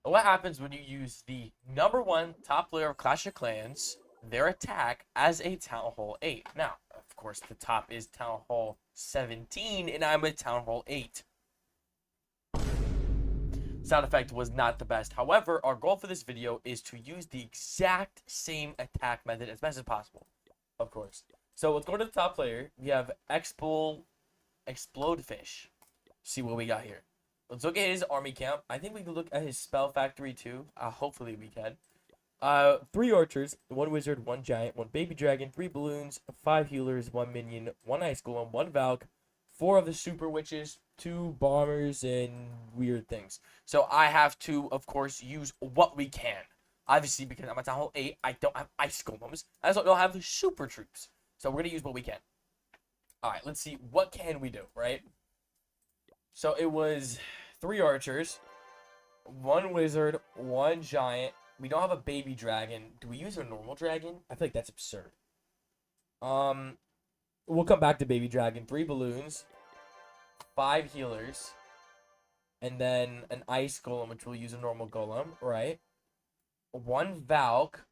What happens when you use the #1 top player of Clash of Clans, their attack, as a Town Hall 8? Now, of course, the top is Town Hall 17, and I'm at Town Hall 8. Sound effect was not the best. However, our goal for this video is to use the exact same attack method as best as possible, of course. So let's go to the top player. We have Explode Fish. See what we got here. Let's look at his army camp. I think we can look at his spell factory too. Hopefully we can. 3 archers, 1 wizard, 1 giant, 1 baby dragon, 3 balloons, 5 healers, 1 minion, 1 ice golem, 1 valk, 4 of the super witches, 2 bombers, and weird things. So I have to, of course, use what we can. Obviously, because I'm at Town Hall 8, I don't have ice golems. I also don't have the super troops. So we're going to use what we can. Alright, let's see. What can we do, right? So it was 3 archers, 1 wizard, 1 giant. We don't have a baby dragon. Do we use a normal dragon? I feel like that's absurd. We'll come back to baby dragon. 3 balloons, 5 healers, and then an ice golem, which we'll use a normal golem, right? 1 valk,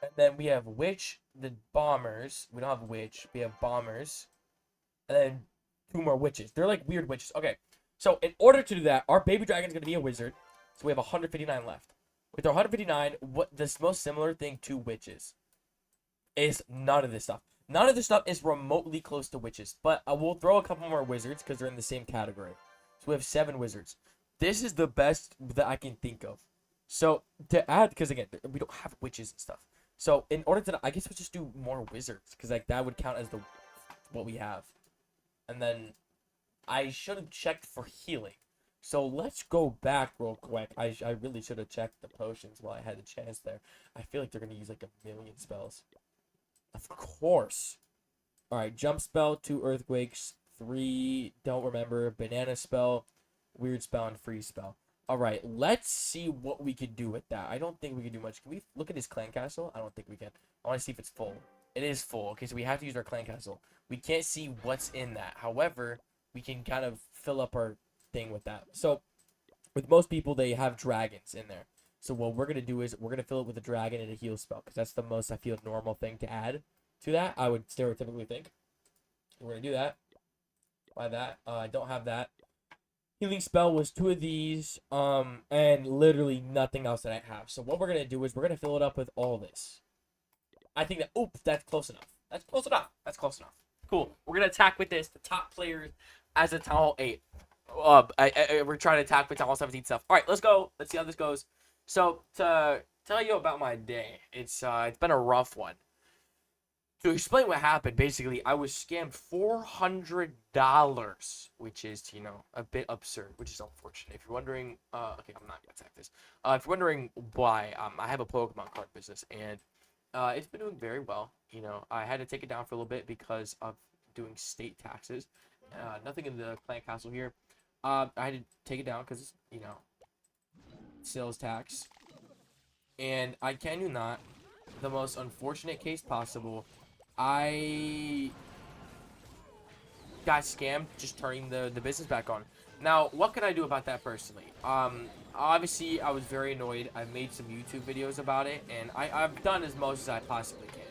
and then we have witch, the bombers. We don't have witch. We have bombers, and then 2 more witches. They're like weird witches. Okay, so in order to do that, our baby dragon is going to be a wizard. So we have 159 left. With our 159, what this most similar thing to witches is none of this stuff. None of this stuff is remotely close to witches. But I will throw a couple more wizards because they're in the same category. So we have 7 wizards. This is the best that I can think of. So to add, because again, we don't have witches and stuff. So in order to, I guess we'll just do more wizards because like that would count as the what we have. And then I should have checked for healing. So let's go back real quick. I really should have checked the potions while I had the chance there. I feel like they're going to use like a million spells. Of course. Alright, jump spell, 2 earthquakes, 3, don't remember, banana spell, weird spell, and freeze spell. Alright, let's see what we can do with that. I don't think we can do much. Can we look at his clan castle? I don't think we can. I want to see if it's full. It is full. Okay, so we have to use our clan castle. We can't see what's in that. However, we can kind of fill up our thing with that. So, with most people, they have dragons in there. So what we're going to do is we're going to fill it with a dragon and a heal spell. Because that's the most, I feel, normal thing to add to that. I would stereotypically think. We're going to do that. By that. I don't have that. Healing spell was 2 of these. And literally nothing else that I have. So what we're going to do is we're going to fill it up with all this. I think that, oops, that's close enough. That's close enough. That's close enough. Cool. We're going to attack with this. The top players as a Town Hall 8. We're trying to attack with Town Hall 17 stuff. All right, let's go. Let's see how this goes. So, to tell you about my day, it's been a rough one. To explain what happened, basically, I was scammed $400, which is, you know, a bit absurd, which is unfortunate. If you're wondering, okay, I'm not going to attack this. If you're wondering why, I have a Pokemon card business, and it's been doing very well. You know, I had to take it down for a little bit because of doing state taxes. Nothing in the clan castle here. I had to take it down because, you know, sales tax. And I can do not, the most unfortunate case possible, I got scammed just turning the business back on. Now, what can I do about that personally? Obviously, I was very annoyed. I made some YouTube videos about it, and I've done as much as I possibly can.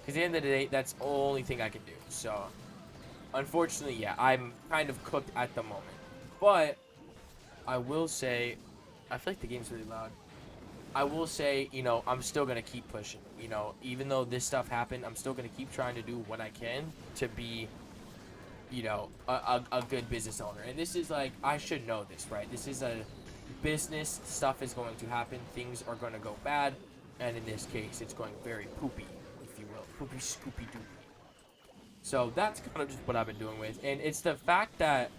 Because at the end of the day, that's the only thing I can do. So, unfortunately, yeah, I'm kind of cooked at the moment. But, I will say, I feel like the game's really loud. I will say, you know, I'm still going to keep pushing. You know, even though this stuff happened, I'm still going to keep trying to do what I can to be, you know, a good business owner. And this is like, I should know this, right? This is a business. Stuff is going to happen. Things are going to go bad. And in this case, it's going very poopy, if you will. Poopy, scoopy, doopy. So that's kind of just what I've been doing with. And it's the fact that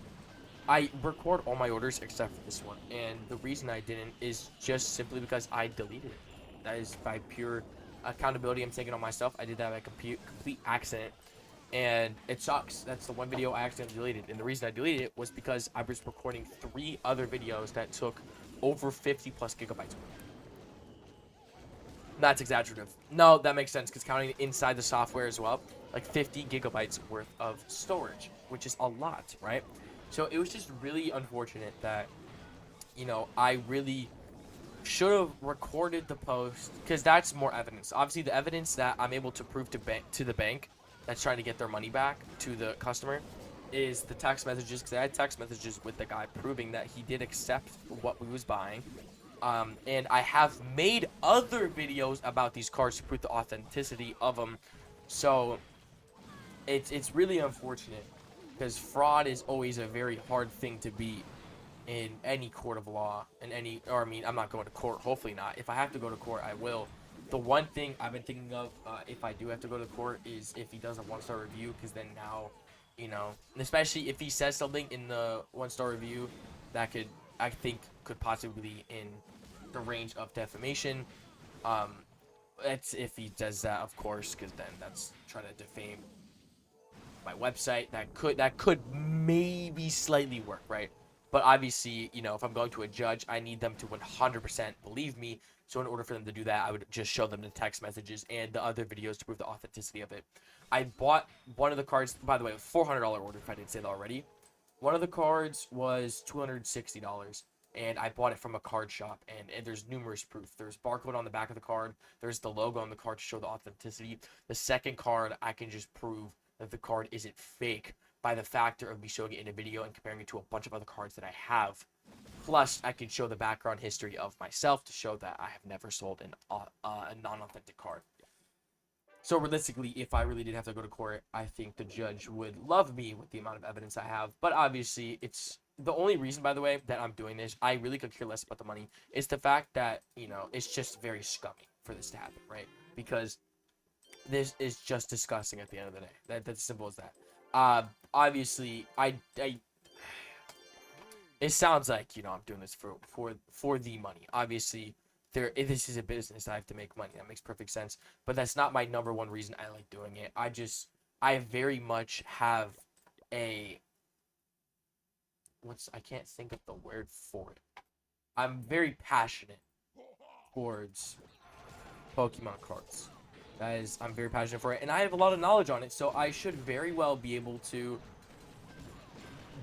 I record all my orders except for this one, and the reason I didn't is just simply because I deleted it. That is by pure accountability I'm taking on myself. I did that by complete accident, and it sucks. That's the one video I accidentally deleted, and the reason I deleted it was because I was recording 3 other videos that took over 50 plus gigabytes. That's exaggerative. No, that makes sense, because counting inside the software as well, like 50 gigabytes worth of storage, which is a lot, right? So it was just really unfortunate that you know, I really should have recorded the post because that's more evidence. Obviously, the evidence that I'm able to prove to the bank that's trying to get their money back to the customer is the text messages, because I had text messages with the guy proving that he did accept what we was buying. And I have made other videos about these cards to prove the authenticity of them. So it's really unfortunate because fraud is always a very hard thing to beat in any court of law, in any, or I mean, I'm not going to court, hopefully not. If I have to go to court, I will. The one thing I've been thinking of, if I do have to go to court, is if he does a 1-star review, because then now, you know, and especially if he says something in the 1-star review that could, I think, could possibly be in the range of defamation. Um, that's if he does that, of course, because then that's trying to defame my website. That could maybe slightly work, right? But obviously, you know, if I'm going to a judge, I need them to 100% believe me. So in order for them to do that, I would just show them the text messages and the other videos to prove the authenticity of it. I bought one of the cards, by the way, $400 order, if I didn't say that already. One of the cards was $260, and I bought it from a card shop, and there's numerous proof. There's barcode on the back of the card. There's the logo on the card to show the authenticity. The second card, I can just prove that the card isn't fake by the factor of me showing it in a video and comparing it to a bunch of other cards that I have. Plus, I can show the background history of myself to show that I have never sold a non-authentic card. So realistically, if I really did have to go to court, I think the judge would love me with the amount of evidence I have. But obviously, it's the only reason, by the way, that I'm doing this. I really could care less about the money. Is the fact that, you know, it's just very scummy for this to happen, right? Because this is just disgusting at the end of the day. That's as simple as that. Obviously, it sounds like, you know, I'm doing this for the money. Obviously, this is a business. I have to make money. That makes perfect sense. But that's not my number one reason I like doing it. I very much have a I can't think of the word for it. I'm very passionate towards Pokemon cards. I'm very passionate for it, and I have a lot of knowledge on it, so I should very well be able to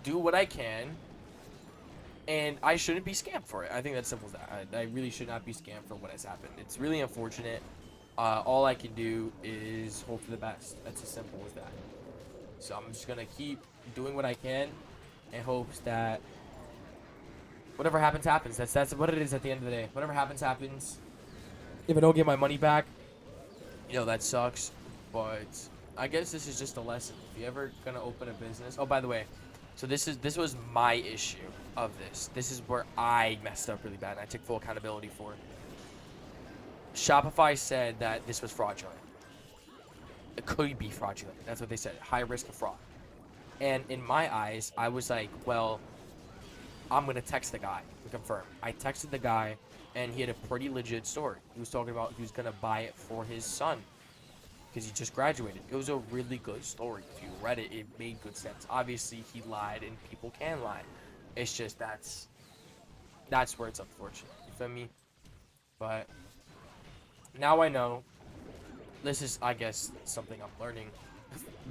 do what I can, and I shouldn't be scammed for it. I think that's simple as that. I really should not be scammed for what has happened. It's really unfortunate. All I can do is hope for the best. That's as simple as that. So I'm just gonna keep doing what I can, in hopes that whatever happens, happens. That's what it is at the end of the day. Whatever happens, happens. If I don't get my money back, you know, that sucks. But I guess this is just a lesson. If you ever gonna open a business, oh, by the way, so this was my issue of this. This is where I messed up really bad, and I took full accountability for it. Shopify said that this was fraudulent. It could be fraudulent. That's what they said. High risk of fraud. And in my eyes, I was like, well, I'm going to text the guy to confirm. I texted the guy, and he had a pretty legit story. He was talking about he was going to buy it for his son because he just graduated. It was a really good story. If you read it, it made good sense. Obviously, he lied, and people can lie. It's just that's where it's unfortunate. You feel me? But now I know. This is, I guess, something I'm learning.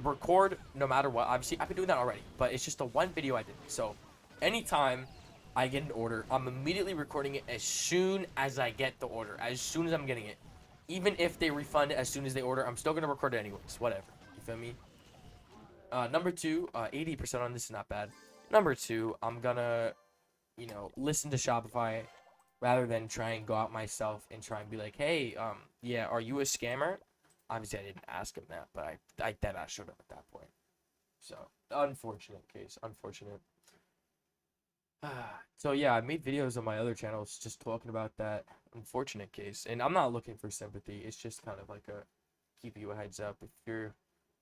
Record no matter what. Obviously, I've been doing that already, but it's just the one video I did. So anytime I get an order, I'm immediately recording it as soon as I get the order, as soon as I'm getting it. Even if they refund it as soon as they order, I'm still going to record it anyways. Whatever. You feel me? Number two, 80% on this is not bad. Number two, I'm going to, you know, listen to Shopify rather than try and go out myself and try and be like, hey, yeah, are you a scammer? Obviously, I didn't ask him that, but I dead ass showed up at that point. So, unfortunate case. Unfortunate. So, yeah, I made videos on my other channels just talking about that unfortunate case. And I'm not looking for sympathy. It's just kind of like a keep you a heads up. If you're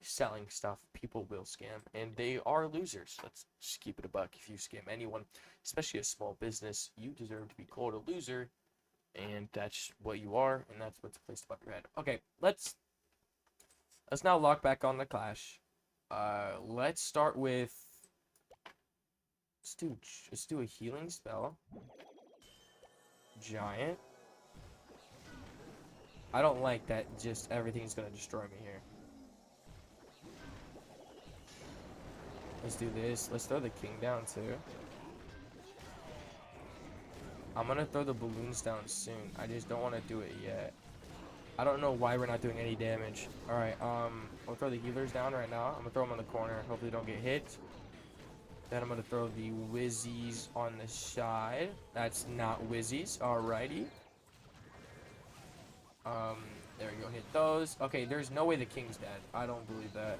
selling stuff, people will scam. And they are losers. Let's just keep it a buck. If you scam anyone, especially a small business, you deserve to be called a loser. And that's what you are. And that's what's placed above your head. Okay, let's now lock back on the Clash. Let's start with let's do a healing spell. Giant. I don't like that just everything's gonna destroy me here. Let's do this. Let's throw the king down too. I'm gonna throw the balloons down soon. I just don't want to do it yet. I don't know why we're not doing any damage. Alright, I'll throw the healers down right now. I'm gonna throw them on the corner. Hopefully they don't get hit. Then I'm gonna throw the whizzies on the side. That's not whizzies. Alrighty. There we go. Hit those. Okay, there's no way the king's dead. I don't believe that.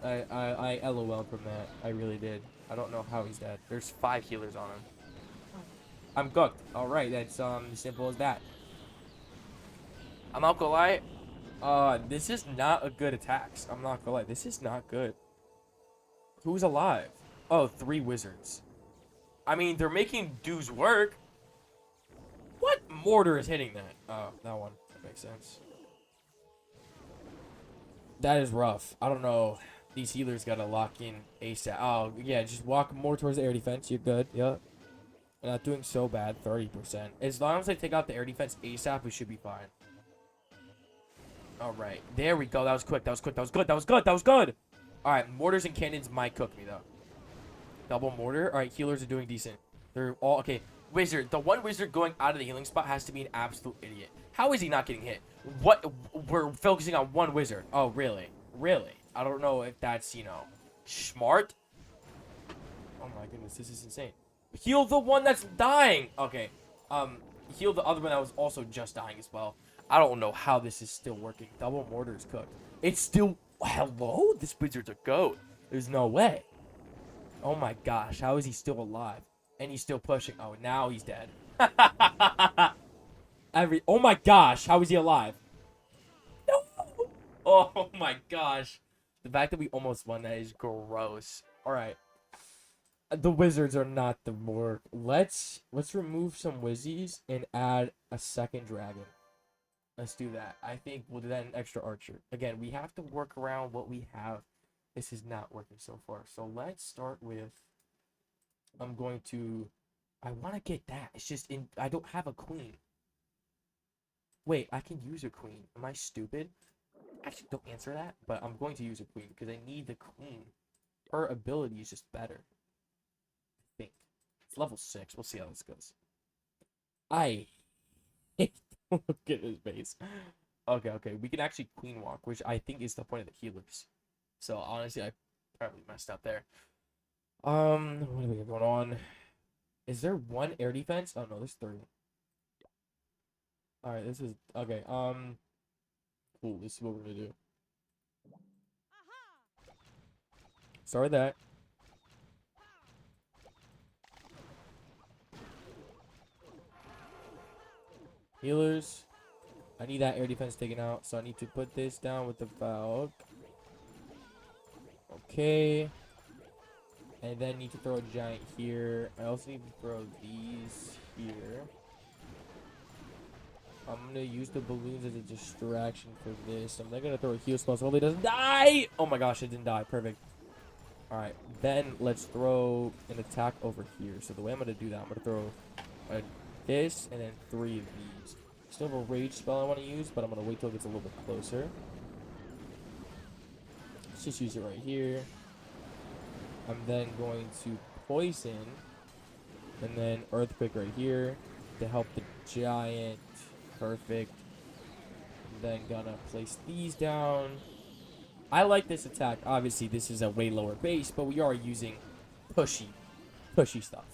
I LOL from that. I really did. I don't know how he's dead. There's 5 healers on him. I'm cooked. Alright, that's as simple as that. I'm not gonna lie. This is not a good attacks. I'm not gonna lie. This is not good. Who's alive? Oh, 3 wizards. I mean, they're making dudes work. What mortar is hitting that? Oh, that one. That makes sense. That is rough. I don't know. These healers gotta lock in ASAP. Oh, yeah, just walk more towards the air defense. You're good. Yep. We're not doing so bad. 30%. As long as I take out the air defense ASAP, we should be fine. Alright. There we go. That was quick. That was quick. That was good. That was good. That was good. Alright. Mortars and cannons might cook me, though. Double mortar. Alright. Healers are doing decent. They're all... Okay. Wizard. The one wizard going out of the healing spot has to be an absolute idiot. How is he not getting hit? What? We're focusing on one wizard. Oh, really? Really? I don't know if that's, you know, smart. Oh my goodness, this is insane. Heal the one that's dying. Okay. Heal the other one that was also just dying as well. I don't know how this is still working. Double mortar is cooked. It's still... Hello? This wizard's a goat. There's no way. Oh my gosh, how is he still alive? And he's still pushing. Oh, now he's dead. Oh my gosh, how is he alive? No! Oh my gosh. The fact that we almost won that is gross. Alright. The wizards are not the more. Let's remove some wizzies and add a second dragon. Let's do that. I think we'll do that an extra archer. Again, we have to work around what we have. This is not working so far. So let's start with... I'm going to... I want to get that. It's just I don't have a queen. Wait, I can use a queen. Am I stupid? Actually, don't answer that. But I'm going to use a queen because I need the queen. Her ability is just better. I think. It's level 6. We'll see how this goes. I hate... Look at his base. Okay. We can actually queen walk, which I think is the point of the healers. So, honestly, I probably messed up there. What do we got going on? Is there 1 air defense? Oh, no, there's 3. Alright, this is... Okay, cool, this is what we're gonna do. Start with that. Healers. I need that air defense taken out, so I need to put this down with the Valk. Okay. And then need to throw a giant here. I also need to throw these here. I'm gonna use the balloons as a distraction for this. I'm not gonna throw a heal spell so hopefully it doesn't die. Oh my gosh, it didn't die. Perfect. Alright, then let's throw an attack over here. So the way I'm gonna do that, I'm gonna throw this and then 3 of these. Still have a rage spell I want to use, but I'm gonna wait till it gets a little bit closer. Let's just use it right here. I'm then going to poison and then earthquake right here to help the giant. Perfect. Then gonna place these down. I like this attack. Obviously, this is a way lower base, but we are using pushy stuff.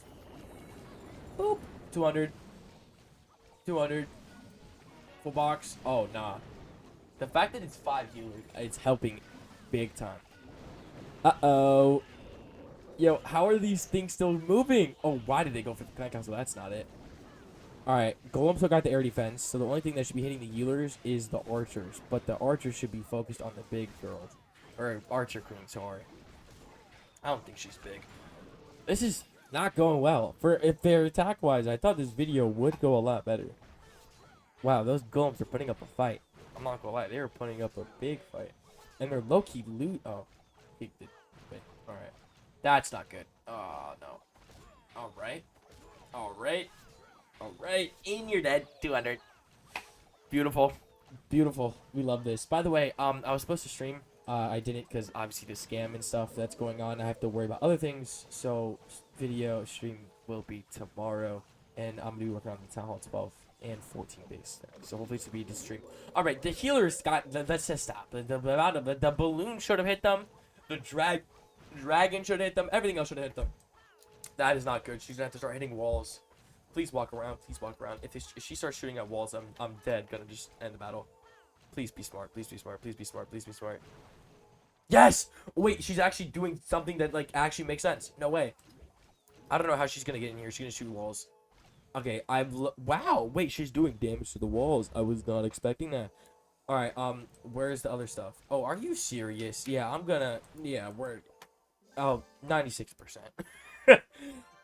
Boop. 200. 200. Full box. Oh, nah. The fact that it's 5 healers, it's helping big time. Uh-oh. Yo, how are these things still moving? Oh, why did they go for the connect console? That's not it. Alright, Golem took out the air defense, so the only thing that should be hitting the healers is the archers. But the archers should be focused on the big girl. Or archer queen, sorry. I don't think she's big. This is not going well. If they're attack-wise, I thought this video would go a lot better. Wow, those golems are putting up a fight. I'm not gonna lie, they were putting up a big fight. And they're low-key loot. Oh, he did. Wait, alright. That's not good. Oh, no. Alright. Alright. Alright. And you're dead. 200. Beautiful. Beautiful. We love this. By the way, I was supposed to stream. I didn't because obviously the scam and stuff that's going on. I have to worry about other things. So, video stream will be tomorrow. and I'm gonna be working on the Town Hall 12 and 14 base. So hopefully to be the stream. All right, the healers got. Let's just stop. The balloon should have hit them. The dragon should have hit them. Everything else should have hit them. That is not good. She's gonna have to start hitting walls. Please walk around. Please walk around. If she starts shooting at walls, I'm dead. Gonna just end the battle. Please be smart. Please be smart. Please be smart. Please be smart. Yes. Wait, she's actually doing something that like actually makes sense. No way. I don't know how she's gonna get in here. She's gonna shoot walls. Okay, wow. Wait, she's doing damage to the walls. I was not expecting that. All right. Where's the other stuff? Oh, are you serious? Yeah, I'm gonna. Yeah, we're. Oh, 96%.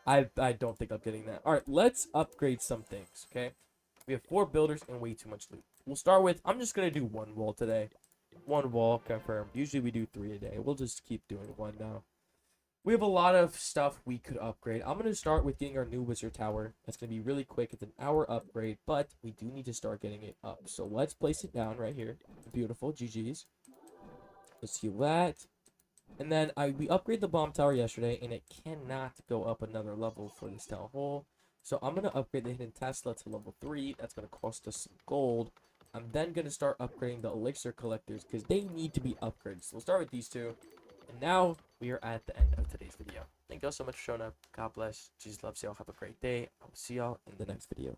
I don't think I'm getting that. All right, let's upgrade some things. Okay, we have 4 builders and way too much loot. We'll start with. I'm just gonna do 1 wall today. 1 wall confirmed. Usually we do 3 a day. We'll just keep doing 1 now. We have a lot of stuff we could upgrade. I'm going to start with getting our new wizard tower. That's going to be really quick. It's an hour upgrade, but we do need to start getting it up. So let's place it down right here. Beautiful. GG's. Let's see that. And then we upgraded the bomb tower yesterday, and it cannot go up another level for this town hall. So I'm going to upgrade the hidden Tesla to level 3. That's going to cost us some gold. I'm then going to start upgrading the elixir collectors because they need to be upgraded. So we'll start with these 2. And now we are at the end of today's video. Thank you all so much for showing up. God bless. Jesus loves y'all. Have a great day. I will see y'all in the next video.